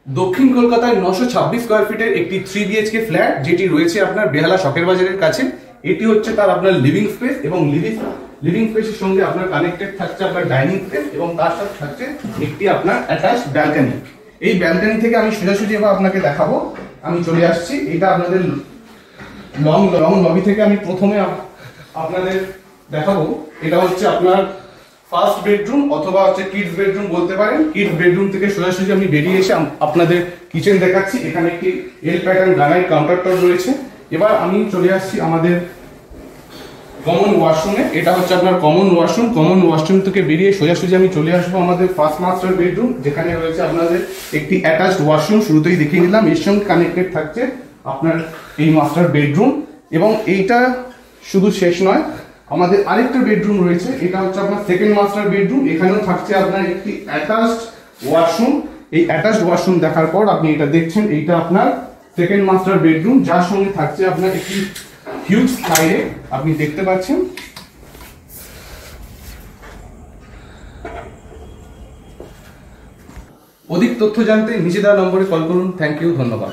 দক্ষিণ কলকাতায় 926 স্কয়ার ফিটের একটি 3 বিএইচকে ফ্ল্যাট, যেটি রয়েছে আপনার বেহালা শখের বাজারের কাছে। এটি হচ্ছে তার আপনার লিভিং স্পেস, এবং লিভিং স্পেসের সঙ্গে আপনার কানেক্টেড থাকছে আপনার ডাইনিং স্পেস, এবং তার সাথে থাকছে একটি আপনার অ্যাটাচ ব্যালকনি। এই ব্যালকনি থেকে আমি সোজাসুজি এবার আপনাকে দেখাবো। আমি চলে আসছি, এটা আপনাদের লং লবি থেকে আমি প্রথমে আপনাদের দেখাবো। এটা হচ্ছে আপনার ফার্স্ট বেডরুম অথবা হচ্ছে কিডস বেডরুম বলতে পারেন। কিডস বেডরুম থেকে সোজাসুজি আমি বেরিয়ে এসে আপনাদের কিচেন দেখাচ্ছি। এখানে একটি এল প্যাটার্ন গ্রানাইট কাউন্টার টপ রয়েছে। এবার আমি চলে আসছি আমাদের কমন ওয়াশরুমে। এটা হচ্ছে আপনার কমন ওয়াশরুম। কমন ওয়াশরুম থেকে বেরিয়ে সোজাসুজি আমি চলে আসবো আমাদের ফার্স্ট মাস্টার বেডরুম, যেখানে রয়েছে আপনাদের একটি অ্যাটাচড ওয়াশরুম। শুরুতেই দেখিয়ে নিলাম, এর সঙ্গে কানেক্টেড থাকছে আপনার এই মাস্টার বেডরুম। এবং এইটা শুধু শেষ নয়, আমাদের আরেকটা বেডরুম রয়েছে, এটা হচ্ছে আপনার সেকেন্ড মাস্টার বেডরুম। এখানেও থাকছে আপনার একটি অ্যাটাচড ওয়াশরুম। এই অ্যাটাচড ওয়াশরুম দেখার পর আপনি এটা দেখছেন, এইটা আপনার সেকেন্ড মাস্টার বেডরুম, যার সঙ্গে থাকছে আপনার একটি হিউজ স্কাইরে আপনি দেখতে পাচ্ছেন। অধিক তথ্য জানতে নিচে দেওয়া নম্বরে কল করুন। থ্যাংক ইউ, ধন্যবাদ।